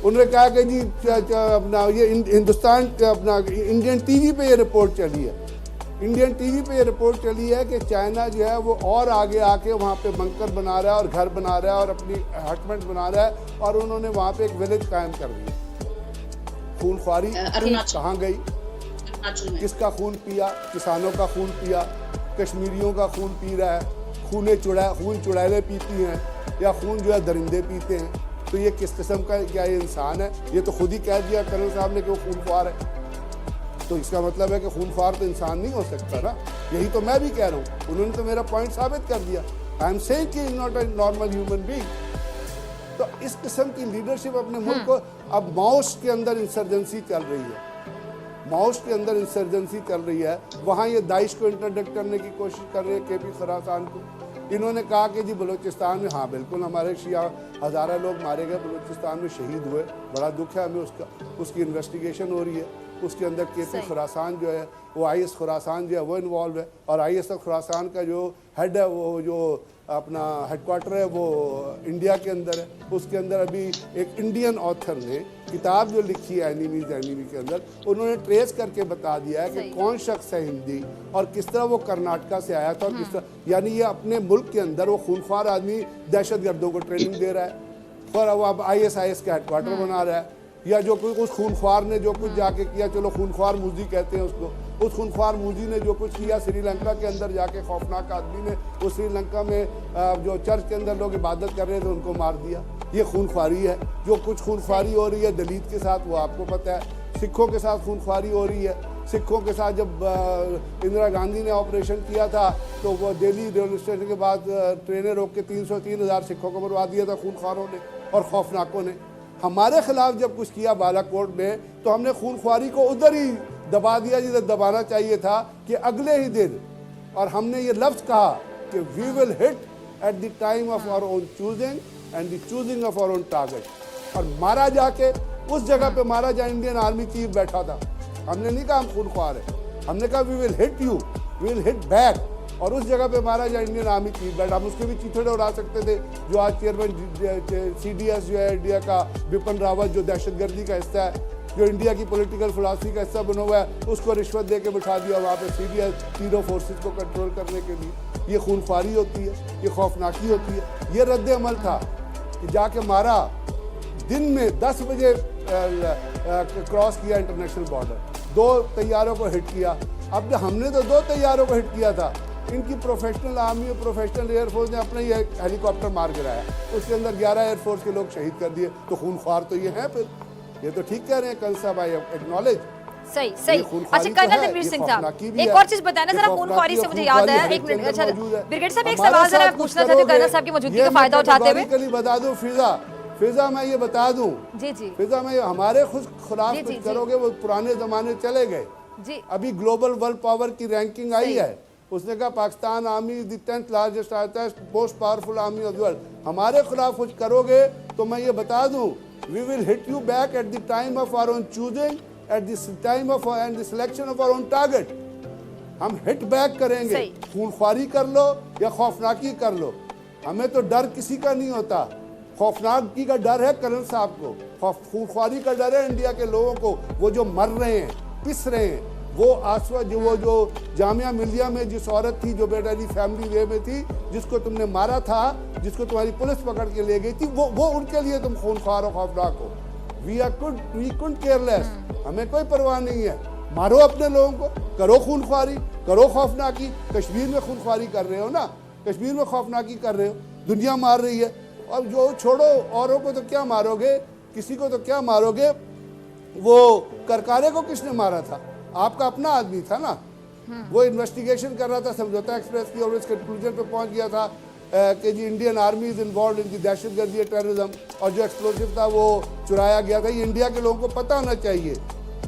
उन्होंने कहा कि जी अपना ये हिंदुस्तान अपना इंडियन टीवी पे ये रिपोर्ट चली है। इंडियन टीवी पे ये रिपोर्ट चली है कि चाइना जो है वो और आगे आके वहाँ पे बंकर बना रहा है और घर बना रहा है और अपनी हटमेंट बना रहा है, और उन्होंने वहाँ पे एक विलेज कायम कर दिया। खूनख्वारी कहाँ गई? किसका खून पिया? किसानों का खून पिया, कश्मीरियों का खून पी रहा है। खून चुड़ैलें पीती हैं या खून जो है दरिंदे पीते हैं। तो ये किस किस्म का क्या ये इंसान है? ये तो खुद ही कह दिया कर्नल साहब ने कि वो खूनख्वार है। तो इसका मतलब है कि खूनख्वार तो इंसान नहीं हो सकता ना। यही तो मैं भी कह रहा हूँ। उन्होंने तो मेरा पॉइंट साबित कर दिया। आई एम सेइंग कि not a normal human being. तो इस किस्म की लीडरशिप अपने मुल्क को, अब माओस के अंदर इंसर्जेंसी चल रही है, माओस के अंदर इंसर्जेंसी चल रही है, वहाँ ये दाइश को इंटरडिक्ट करने की कोशिश कर रहे हैं, केपी खुरासान को। इन्होंने कहा कि जी बलूचिस्तान में, हाँ बिल्कुल हमारे शिया हज़ारा लोग मारे गए, बलूचिस्तान में शहीद हुए, बड़ा दुख है हमें उसका। उसकी इन्वेस्टिगेशन हो रही है। उसके अंदर केपी खुरासान जो है वो IS खुरासान जो है वो इन्वॉल्व है, और IS खुरासान का जो हेड है, वो जो अपना हेडक्वार्टर है वो इंडिया के अंदर है। उसके अंदर अभी एक इंडियन ऑथर ने किताब जो लिखी है एनिमी के अंदर, उन्होंने ट्रेस करके बता दिया है कि कौन शख्स है हिंदी और किस तरह वो कर्नाटका से आया था और किस तरह, यानी ये अपने मुल्क के अंदर वो खूनख्वार आदमी दहशतगर्दों को ट्रेनिंग दे रहा है, और अब IS का हेडक्वार्टर बना रहा है। या जो कुछ उस खूनख्वार ने जो कुछ जाके किया, चलो खूनख्वार मूजी कहते हैं उसको, उस खूनख्वार मूजी ने जो कुछ किया श्रीलंका के अंदर जाके, खौफनाक आदमी ने उस श्रीलंका में जो चर्च के अंदर लोग इबादत कर रहे थे उनको मार दिया। ये खूनख्वारी है। जो कुछ खूनख्वारी हो रही है दलित के साथ वो आपको पता है, सिखों के साथ खूनख्वारी हो रही है। सिखों के साथ जब इंदिरा गांधी ने ऑपरेशन किया था तो वो दिल्ली रेलवे स्टेशन के बाद ट्रेनें रोक के 303,000 सिखों को मरवा दिया था खूनख्वारों ने और खौफनाकों ने। हमारे खिलाफ जब कुछ किया बालाकोट में तो हमने खूनख्वारी को उधर ही दबा दिया जिधर दबाना चाहिए था, कि अगले ही दिन, और हमने ये लफ्ज़ कहा कि we will hit at the time of our own choosing and the choosing of our own target. और मारा जाके उस जगह पे मारा जहाँ इंडियन आर्मी चीफ बैठा था। हमने नहीं कहा हम खूनख्वार है, हमने कहा we will hit you, we will hit back, और उस जगह पे हमारा जो इंडियन आर्मी चीफ बैठा, हम उसके भी चिथड़े उड़ा सकते थे। जो आज चेयरमैन CDS जो है इंडिया का, बिपिन रावत, जो दहशतगर्दी का हिस्सा है, जो इंडिया की पॉलिटिकल फिलॉसफी का हिस्सा बना हुआ है, उसको रिश्वत दे के बिठा दिया वहाँ पे CDS तीनों फोर्सेस को कंट्रोल करने के लिए। ये खूनख्वारी होती है, ये खौफनाकी होती है। ये रद्द अमल था कि जाके मारा, दिन में 10 बजे क्रॉस किया इंटरनेशनल बॉर्डर, 2 तैयारों को हिट किया। अब हमने तो 2 तैयारों को हिट किया था, इनकी प्रोफेशनल आर्मी और प्रोफेशनल एयरफोर्स ने अपना ये हेलीकॉप्टर मार गिराया, उसके अंदर 11 एयरफोर्स के लोग शहीद कर दिए। तो खूनख्वार तो ये हैं। फिर ये तो ठीक कह रहे हैं कर्नल साहब, आई एक्नॉलेज। सही। अच्छा कर्नल रणवीर सिंह साहब, एक और चीज बताना जरा खूनख्वारी से, मुझे याद है एक मिनट। अच्छा ब्रिगेड साहब, एक सवाल जरा पूछना चाहते हैं कर्नल साहब की मौजूदगी का फायदा उठाते हुए। बता दूं फिजा मैं ये बता दूं, जी फिजा मैं हमारे खिलाफ कुछ करोगे वो पुराने जमाने चले गए। जी अभी ग्लोबल वर्ल्ड पावर की रैंकिंग आई है, उसने कहा Pakistan army is the 10th largest most powerful army of the world. हमारे खिलाफ कुछ करोगे तो मैं ये बता दूं, we will hit you back at the time of our own choosing, at the time of and the selection of our own target. हम हिट बैक करेंगे, खूनख्वारी कर लो या खौफनाकी कर लो, हमें तो डर किसी का नहीं होता। खौफनाकी का डर है कर्नल साहब को, खूनख्वारी का डर है इंडिया के लोगों को, वो जो मर रहे हैं, पिस रहे हैं। वो आसवा जो जामिया मिलिया में जिस औरत थी जो बेचारी फैमिली वे में थी, जिसको तुमने मारा था, जिसको तुम्हारी पुलिस पकड़ के ले गई थी, वो उनके लिए तुम खूनख्वार और खौफनाक हो। वी कुड केयरलेस, हमें कोई परवाह नहीं है। मारो अपने लोगों को, करो खूनख्वारी, करो खौफनाकी। कश्मीर में खूनख्वारी कर रहे हो ना, कश्मीर में खौफनाकी कर रहे हो, दुनिया मार रही है। और जो छोड़ो, औरों को तो क्या मारोगे, किसी को तो क्या मारोगे। वो करकारे को किसने मारा था? आपका अपना आदमी था ना। वो इन्वेस्टिगेशन कर रहा था समझौता एक्सप्रेस की, और इस कंक्लूजन पे पहुंच गया था कि जी Indian army is involve in the दहशतगर्दी टेररिज्म, और जो एक्सप्लोसिव था वो चुराया गया था। ये इंडिया के लोगों को पता होना चाहिए,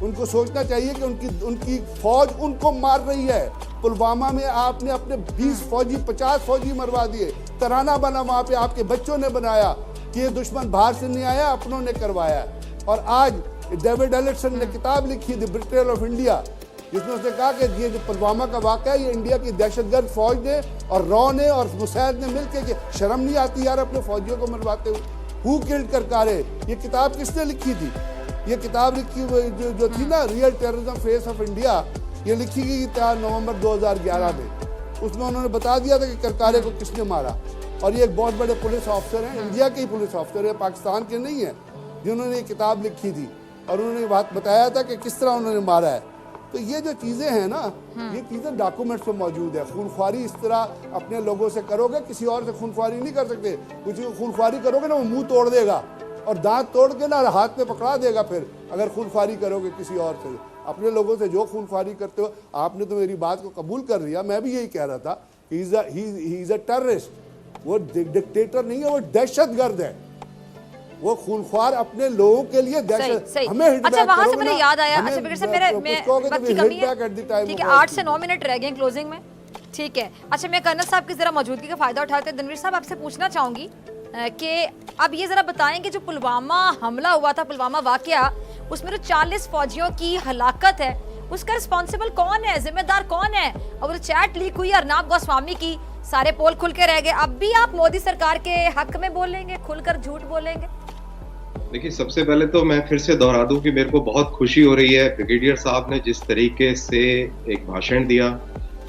उनको सोचना चाहिए कि उनकी फौज उनको मार रही है। पुलवामा में आपने अपने 20 फौजी 50 फौजी मरवा दिए, तराना बना वहाँ पे, आपके बच्चों ने बनाया कि ये दुश्मन बाहर से नहीं आया, अपनों ने करवाया। और आज डेविड एलिसन ने किताब लिखी द बिट्रेयल ऑफ इंडिया, जिसमें उसने कहा कि ये जो पुलवामा का वाक़या है ये इंडिया की दहशतगर्द फौज ने और रॉ ने और मुसैद ने मिलकर के, शर्म नहीं आती यार अपने फौजियों को मरवाते हुए। हु किल्ड करकारे, ये किताब किसने लिखी थी? ये किताब लिखी जो थी ना, real terrorism face of India, ये लिखी गई 4 नवंबर 2011 में। उसमें उन्होंने बता दिया था कि करकारे को किसने मारा। और ये एक बहुत बड़े पुलिस ऑफिसर हैं, इंडिया के ही पुलिस ऑफिसर है, पाकिस्तान के नहीं है, जिन्होंने ये किताब लिखी थी और उन्होंने बात बताया था कि किस तरह उन्होंने मारा है। तो ये जो चीज़ें हैं ना, ये चीज़ें डॉक्यूमेंट्स में मौजूद है। खूनख्वारी इस तरह अपने लोगों से करोगे, किसी और से खूनख्वारी नहीं कर सकते। किसी को खूनख्वारी करोगे ना, वो मुंह तोड़ देगा और दांत तोड़ के ना हाथ में पकड़ा देगा। फिर अगर खूनख्वारी करोगे किसी और से, अपने लोगों से जो खूनख्वारी करते हो, आपने तो मेरी बात को कबूल कर लिया। मैं भी यही कह रहा था, ही इज़ अ टेररिस्ट। वो डिक्टेटर नहीं है, वो दहशतगर्द है। वो खूनख्वार अपने लोगों के लिए दहशत। हमें हिट अच्छा, बैक वहां से करोगे मुझे ना, याद आया। हमें अच्छा, फिर से कुछ मेरे कहोगे तो वक्त की we कमी hit back at the है, time ठीक है। of 8 से 9 मिनट रह गए क्लोजिंग में, ठीक है। अच्छा, मैं कर्नल साहब की जरा मौजूदगी का फायदा उठाते रणवीर साहब आपसे पूछना चाहूंगी कि अब ये जरा बताएं कि जो पुलवामा हमला हुआ था, पुलवामा वाकया, उसमें जो 40 फौजियों की हलाकत है, उसका रिस्पॉन्सिबल कौन है, जिम्मेदार कौन है? और चैट लीक हुई अर्नाब गोस्वामी की, सारे पोल खुल के रह गए। अब भी आप मोदी सरकार के हक में बोलेंगे, खुलकर झूठ बोलेंगे? देखिए, सबसे पहले तो मैं फिर से दोहरा दूं कि मेरे को बहुत खुशी हो रही है ब्रिगेडियर साहब ने जिस तरीके से एक भाषण दिया,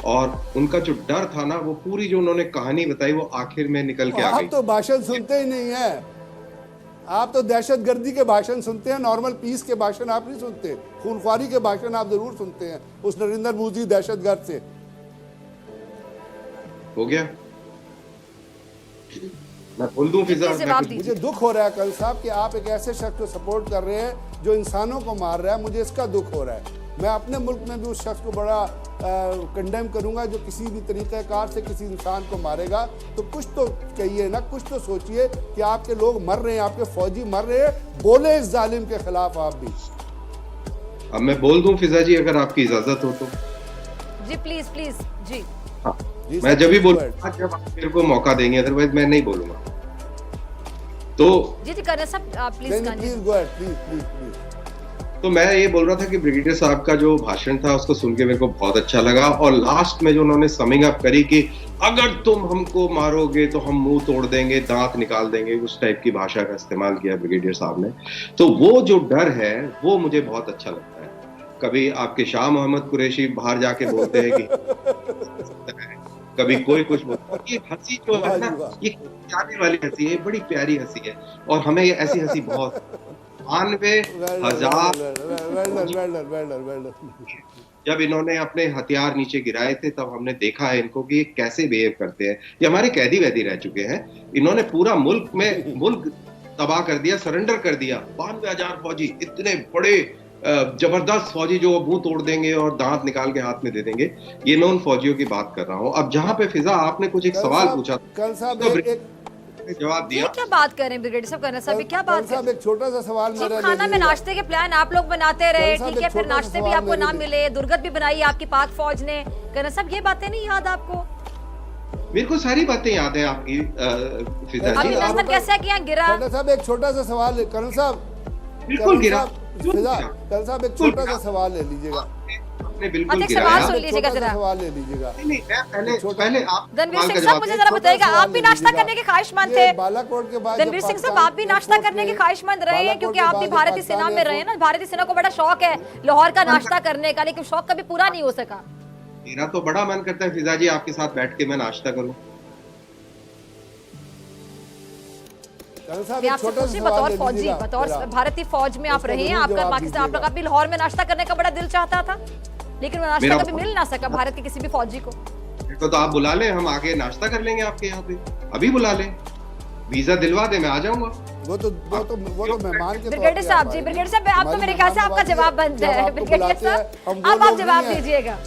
और उनका जो डर था ना, वो पूरी जो उन्होंने कहानी बताई वो आखिर में निकल के आ गई। आप तो भाषण सुनते ही नहीं है, आप तो दहशतगर्दी के भाषण सुनते हैं, नॉर्मल पीस के भाषण आप नहीं सुनते। खूनख्वारी के भाषण आप जरूर सुनते हैं उस नरेंद्र मोदी दहशतगर्द से। हो गया, मैं बोल दूं फिजा, मुझे दुख हो रहा है कल साहब कि आप एक ऐसे शख्स को सपोर्ट कर रहे हैं जो इंसानों को मार रहा है। मुझे इसका दुख हो रहा है। मैं अपने मुल्क में भी उस शख्स को बड़ा कंडेम करूंगा जो किसी भी तरीक़ेकार से किसी इंसान को मारेगा। तो कुछ तो कहिए ना, कुछ तो सोचिए कि आपके लोग मर रहे हैं, आपके फौजी मर रहे हैं, बोले इस जालिम के खिलाफ आप भी। अब मैं बोल दूं फिजा जी, अगर आपकी इजाजत हो तो। जी प्लीज प्लीज जी। हाँ, मैं जब भी बोलूंगा जब आप मेरे को मौका देंगे, अदरवाइज मैं नहीं बोलूंगा। तो जी कर्नल साहब प्लीज गो अहेड, प्लीज। तो मैं ये बोल रहा था कि ब्रिगेडियर साहब का जो भाषण था उसको सुन के मेरे को बहुत अच्छा लगा, और लास्ट में जो उन्होंने समिंग अप करी कि अगर तुम हमको मारोगे तो हम मुंह तोड़ देंगे, दांत निकाल देंगे, उस टाइप की भाषा का इस्तेमाल किया ब्रिगेडियर साहब ने। तो वो जो डर है वो मुझे बहुत अच्छा लगता है। कभी आपके शाह मोहम्मद कुरैशी बाहर जाके बोलते हैं कि कभी कोई कुछ बोलता है। ये हंसी जो है ना, ये जाने वाली हंसी है, बड़ी प्यारी हंसी है, और हमें ये ऐसी हंसी बहुत 92,000 जब इन्होंने अपने हथियार नीचे गिराए थे तब हमने देखा है इनको कि ये कैसे बिहेव करते हैं। ये हमारे कैदी वैदी रह चुके हैं। इन्होंने पूरा मुल्क तबाह कर दिया, सरेंडर कर दिया। 92,000 फौजी, इतने बड़े जबरदस्त फौजी जो मुंह तोड़ देंगे और दांत निकाल के हाथ में दे देंगे। ये मैं उन फौजियों की बात कर रहा हूँ। अब जहां पे फिजा आपने कुछ एक सवाल पूछा, कल साहब आपने जवाब ये दिया। क्या बात कर रहे हैं ब्रिगेडियर साहब, कर्नल साहब ये क्या बात कर साहब एक छोटा सा सवाल जी, मेरा खाना में नाश्ते के प्लान आप लोग बनाते रहे, साहब, ठीक है, एक फिर छोटा सा नाश्ते भी सवाल आपको मेरे ना लिए। मिले, दुर्गत भी बनाई आपकी पाक फौज ने। कर्नल साहब ये बातें नहीं याद आपको? मेरे को सारी बातें याद है आपकी फिजा अभी जी। आप- नजर कैसे किया गिरा? कर्नल साहब एक छोटा सा सवाल है, कर्नल साहब बिल्कुल गिरा। कर्नल साहब एक छोटा सा सवाल ले लीजिएगा, आपने बिल्कुल अधिक गिराया। सवाल सुन एक लीजिएगा छोटा सा जरा। सवाल ले लीजिएगा। नहीं, मैं पहले आप रणवीर सवाल सिंह का साहब जवाब मुझे दें। जरा छोटा बताइएगा, सवाल आप भी ले नाश्ता लीजिएगा। करने के ख्वाहिशमंद ये थे? बालाकोट के बाद रणवीर सिंह साहब आप भी नाश्ता करने के ख्वाहिशमंद रहे हैं, क्योंकि आप भी भारतीय सेना में रहे हैं ना। भारतीय सेना को बड़ा शौक है लाहौर का नाश्ता करने का, लेकिन शौक कभी पूरा नहीं हो सका। मेरा तो बड़ा मन करता है फिजा जी आपके साथ बैठ के मैं नाश्ता करूं। कर्नल साहब मैं एक आपसे छोटा सा पूछी, सवाल बतौर ले फौजी, लीजिएगा बतौर जरा। भारतीय फौज में आप उसका रहे हैं, जरूर आपका जवाब पाकिस्तान, आप लोग दीजिएगा। भी लाहौर में नाश्ता करने का बड़ा दिल चाहता था, लेकिन वो नाश्ता मेरा- कभी मिल ना सका भारत के किसी भी फौजी को। तो आप बुला लें, हम आके नाश्ता कर लेंगे आपके यहाँ पे, अभी बुला लें, वीजा दिलवा दे, मैं आ जाऊंगा। वो तो मेहमान के तौर ब्रिगेडियर पे साहब आप जी, आए। ब्रिगेडियर साहब आप तो हमारी मेरे ख्याल से मेहमान आपका नवाजी जवाब है, बंद जब है। आपको ब्रिगेडियर बुलाते हैं, साहब हम वो अब आप लोग जवाब नहीं हैं। दीजिएगा।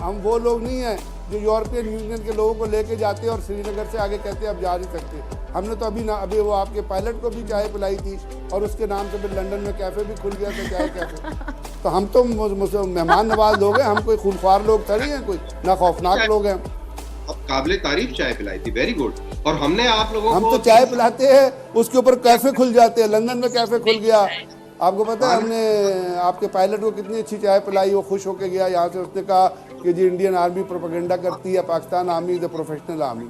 हम वो लोग नहीं हैं जो यूरोपियन यूनियन के लोगों को लेके जाते हैं और श्रीनगर से आगे कहते हैं अब जा नहीं सकते। हमने तो अभी वो आपके पायलट को भी चाय पिलाई थी और उसके नाम से फिर लंदन में कैफे भी खुल गया था, चाय कैफे। तो हम तो मेहमान नवाज लोग हैं, हम कोई खूनख्वार लोग थोड़ी हैं, कोई ना खौफनाक लोग हैं। अब काबिले तारीफ चाय पिलाई थी, वेरी गुड। और हमने आप लोगों हम को तो चाय पिलाते हैं, उसके ऊपर कैफे खुल जाते हैं। लंदन में कैफे खुल गया, आपको पता है हमने आपके पायलट को कितनी अच्छी चाय पिलाई, वो खुश होके गया यहाँ से। उसने कहा कि जी इंडियन आर्मी प्रोपेगेंडा करती है, Pakistan army is the professional army.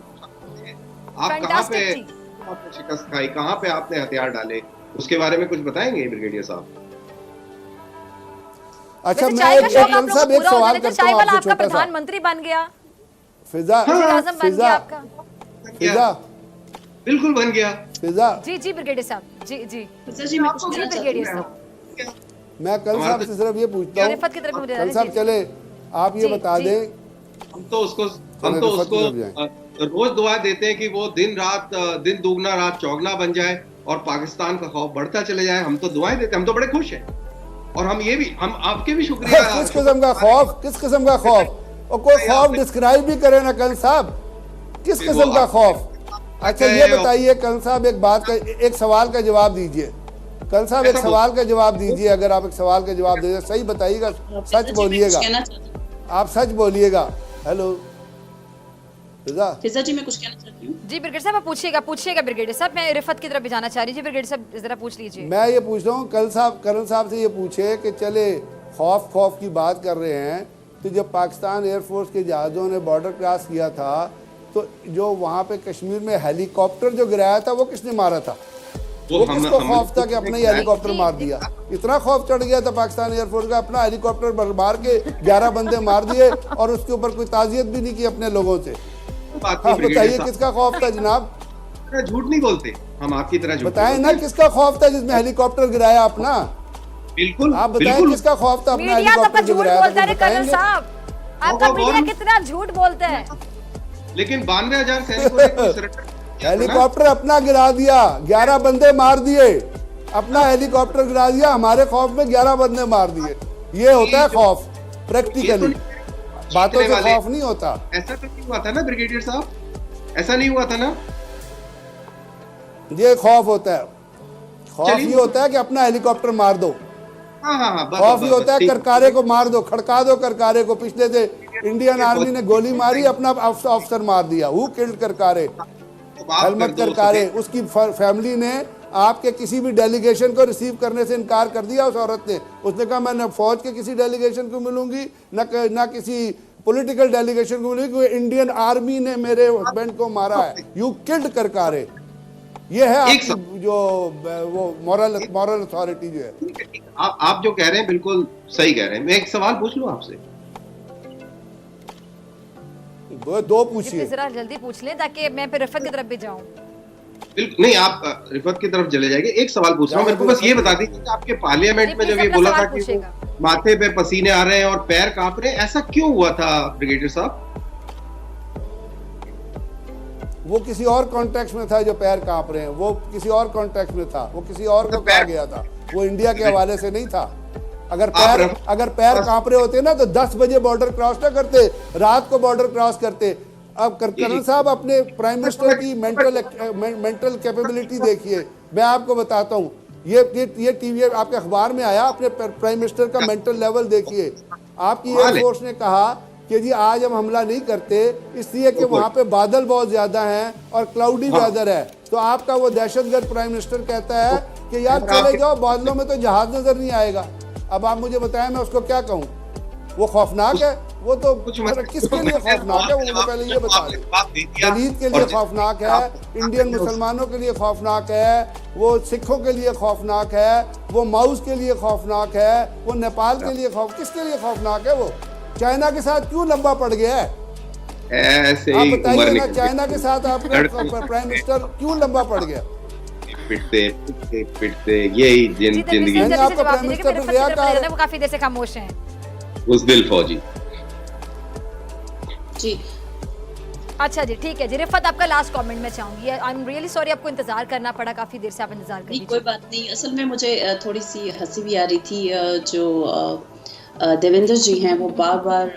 आप कहाँ पे Fantastic जी। आपने शिकस्त खाई, कहाँ पे आपने हथियार डाले, उसके बारे में कुछ बताएंगे ब्रिगेडियर साहब? अच्छा वैसे मैं चाय का शौक आप एक लोगों को एक पूरा हो सवाल जाने से करता चाय हूँ वाला आपसे आपका छोटा सा। प्रधानमंत्री बन गया, फिजा वज़ीर-ए-आज़म बन फिजा गया आपका। फिजा बिल्कुल बन गया। फिजा जी जी ब्रिगेडियर साहब, जी जी फिजा जी मैं कुछ जी कहना चाहती ब्रिगेडियर हूँ। साहब। मैं कल साहब से सिर्फ ये पूछता हूँ, रिफत की तरफ मुझे कल साहब जी, चले आप ये जी, बता जी। दें, हम तो उसको रिफत की तरफ रोज दुआ देते हैं कि वो दिन दुगना रात चौगना बन जाए और पाकिस्तान का खौफ बढ़ता चले जाए। हम तो दुआएं देते हैं, हम तो बड़े खुश हैं। और हम आपके भी शुक्रिया। किस किस्म का खौफ, किस किस्म का खौफ, और कोई खौफ डिस्क्राइब भी करे ना कल साहब, किस किस्म का खौफ। अच्छा ये बताइए कल साहब, एक बात का एक सवाल का जवाब दीजिए। कल साहब एक सवाल का जवाब दीजिए, अगर आप एक सवाल का जवाब दे सही बताइएगा, सच बोलिएगा, कहना चाहती हूँ। आप सच बोलिएगा। हेलो फिजा, फिजा जी मैं कुछ कहना चाहती हूँ। जी ब्रिगेडियर साहब आप पूछिएगा ब्रिगेडियर साहब, मैं रिफत की तरफ भी जाना चाह रही हूँ। जी ब्रिगेडियर साहब जरा पूछ लीजिए। मैं ये पूछ रहा हूँ कर्नल साहब से ये पूछे कि चले खौफ की बात कर रहे हैं, तो जब पाकिस्तान एयरफोर्स के जहाज़ों ने बॉर्डर क्रॉस किया था, तो जो वहाँ पे कश्मीर में हेलीकॉप्टर जो गिराया था वो किसने मारा था? वो किसको खौफ था कि अपना ही हेलीकॉप्टर मार दिया? इतना खौफ चढ़ गया था पाकिस्तान एयरफोर्स का, अपना हेलीकॉप्टर मार के 11 बंदे मार दिए और उसके ऊपर कोई ताजियत भी नहीं की अपने लोगों से। आप बताइए किसका खौफ था जनाब? झूठ नहीं बोलते हम, आपकी तरह झूठ बताएं नहीं ना किसका खौफ था जिसमें हेलीकॉप्टर गिराया अपना? बोलते। बिल्कुल आप बताएं बिल्कुल। किसका खौफ था अपना मीडिया सबका हेलीकॉप्टर जो झूठ गिराया बोलता था? है कुछ कर्नल बताएंगे? साहब, आपका और- मीडिया कितना झूठ बोलता है। लेकिन 92,000 सैनिकों ने कोई surrender किया था ना? हेलीकॉप्टर अपना गिरा दिया, 11 बंदे मार दिए, अपना हेलीकॉप्टर गिरा दिया, हमारे खौफ में 11 बंदे मार दिए। ये होता है खौफ प्रैक्टिकली, बातों से खौफ नहीं होता। ऐसा तो नहीं हुआ था ना ब्रिगेडियर साहब, ऐसा नहीं हुआ था ना? ये खौफ होता है। खौफ चलिए। ये होता है कि अपना हेलीकॉप्टर मार दो। हाँ बस, खौफ बस, ये होता है ठीक। करकारे को मार दो, खड़का दो करकारे को। पिछले से इंडियन आर्मी ने गोली मारी, अपना ऑफिसर मार दिया। Who killed Karkare? तो माफ कर हेलमेट दो, करकारे। उसकी फैमिली ने आपके किसी भी डेलीगेशन को रिसीव करने से इनकार कर दिया उस औरत ने। उसने कहा मैं न फौज के किसी डेलीगेशन को मिलूंगी, न किसी पॉलिटिकल डेलीगेशन को मिलूंगी, क्योंकि इंडियन आर्मी ने मेरे हस्बैंड को मारा है। You killed Karkare. ये है एक आपकी जो वो मॉरल अथॉरिटी जो है। ठीक है, ठीक है। आप जो कह रहे हैं बिल्कुल सही कह रहे हैं। मैं एक सवाल पूछ लूं आपसे? दो पूछिए। जरा जल्दी पूछ लें ताकि मैं फिर रिफत की तरफ भी जाऊं। बिल्कुल नहीं, आप रिफत की तरफ चले जाएंगे। एक सवाल पूछ रहा हूँ, मेरे को बस ये बता दीजिए कि आपके पार्लियामेंट जी, में जब प्लीज ये अपना बोला था सवाल कि वो पूछिएगा। माथे पे पसीने आ रहे हैं और पैर कांप रहे हैं, ऐसा क्यों हुआ था ब्रिगेडियर साहब? वो किसी और कॉन्टेक्स्ट में था जो पैर कांप रहे हैं, वो किसी और कॉन्टेक्स्ट में था, वो किसी और को कहा गया था, वो इंडिया के हवाले से नहीं था। अगर पैर कांप रहे होते ना तो 10 बजे बॉर्डर क्रॉस ना करते, रात को बॉर्डर क्रॉस करते। अब कर्नल साहब अपने प्राइम मिनिस्टर की मेंटल कैपेबिलिटी देखिए। मैं आपको बताता हूँ, ये टीवी आपके अखबार में आया, अपने प्राइम मिनिस्टर का मेंटल लेवल देखिए। आपकी एयरफोर्स ने कहा कि जी आज हम हमला नहीं करते इसलिए कि वहाँ पे बादल बहुत ज्यादा हैं और क्लाउडी वेदर है। तो आपका वो दहशतगर्द प्राइम मिनिस्टर कहता है कि यार चले जाओ, बादलों में तो जहाज नजर नहीं आएगा। अब आप मुझे बताएं मैं उसको क्या कहूँ? वो खौफनाक है, वो तो किसके लिए खौफनाक है वो मुझे पहले ये बता दें। दलित के लिए खौफनाक है, इंडियन मुसलमानों के लिए खौफनाक है, वो सिखों के लिए खौफनाक है, वो माउस के लिए खौफनाक है, वो नेपाल के लिए किसके लिए खौफनाक है? वो चाइना के साथ क्यों लंबा पड़ गया है? ऐसे आप ही बताइए ना, चाइना के साथ आपका प्राइम मिनिस्टर क्यों लंबा पड़ गया? पिटते पिटते पिटते यही जिंदगी। मैंने आपका प्राइम मिनिस्टर पे गया था, वो काफी देर से खामोश हैं। उस दिल फौजी जी अच्छा जी, ठीक है जी। रिफत, आपका लास्ट कमेंट में चाहूंगी। आई एम रियली सॉरी आपको इंतजार करना पड़ा, काफी देर से आप इंतजार कर नहीं, रही कोई बात नहीं। असल में मुझे थोड़ी सी हंसी भी आ रही थी। जो देवेंद्र जी हैं वो बार बार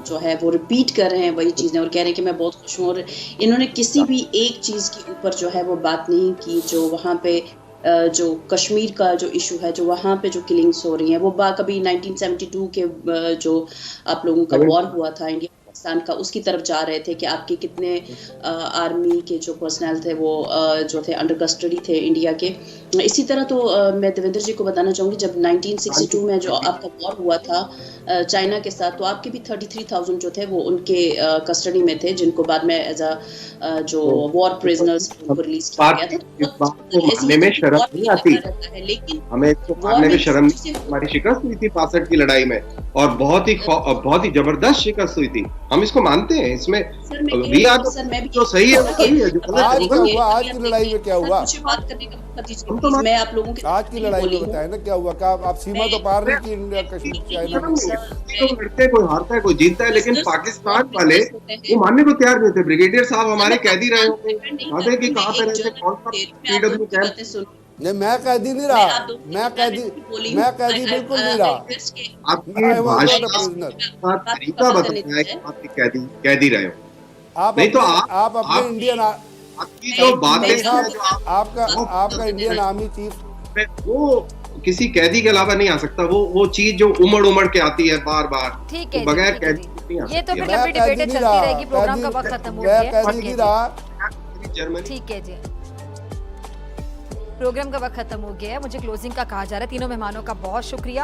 जो है वो रिपीट कर रहे हैं वही चीज़ें और कह रहे हैं कि मैं बहुत खुश हूँ, और इन्होंने किसी भी एक चीज़ के ऊपर जो है वो बात नहीं की जो वहाँ पे जो कश्मीर का जो इशू है, जो वहाँ पे जो किलिंग्स हो रही हैं, वो कभी 1972 के जो आप लोगों का वॉर हुआ था इंडिया पाकिस्तान का, उसकी तरफ जा रहे थे कि आपके कितने आर्मी के जो पर्सनल थे वो जो थे अंडर कस्टडी थे इंडिया के। इसी तरह तो मैं देवेंद्र जी को बताना चाहूँगी, जब 1962 में जो आपका वॉर हुआ था चाइना के साथ, तो आपके भी 33,000 जो थे वो उनके कस्टडी में थे, जिनको बाद में एज अ जो वॉर प्रिजनर्स उनको रिलीज किया गया था। मानने में शर्म नहीं आती, लेकिन हमें इसको मानने में शर्म नहीं। हमारी शिकस्त हुई थी 65 की लड़ाई में और बहुत ही जबरदस्त शिकस्त हुई थी। हम इसको मानते हैं, इसमें जो सही है वो सही है, जो आज क्या हुआ? आज की लड़ाई में क्या हुआ? मुझे बात करने का मौका दीजिए। मैं आप लोगों के आज की लड़ाई में बताए ना क्या हुआ? क्या आप सीमा तो पार नहीं की इंडिया कश्मीर चाइना में? लोग लड़ते हैं, कोई हारता है कोई जीतता है, लेकिन पाकिस्तान वाले वो मानने को तैयार नहीं थे। ब्रिगेडियर साहब हमारे कैदी रहे होंगे, कि कहाँ पे रहते, कौन सा पीडब्ल्यू कैंप। नहीं, मैं कैदी नहीं रहा, मैं कैदी बिल्कुल नहीं रहा। आपकी भाषा तरीका बताया है कि आप कैदी रहे हो। आप नहीं तो आप अपने इंडियन आपकी जो बातें आपका इंडियन आर्मी चीफ वो किसी कैदी के अलावा नहीं आ सकता। वो चीज जो उमड़ के आती है बार बार, ठीक है, बगैर ठीक है, कैदी नहीं आ ये तो सकती। फिर लंबी डिबेट चलती रहेगी। प्रोग्राम का वक्त खत्म हो गया है। कैदी नहीं रहा। जर्मनी ठीक है जी, प्रोग्राम का वक्त खत्म हो गया है। मुझे क्लोजिंग का कहा जा रहा है। तीनों मेहमानों का बहुत शुक्रिया।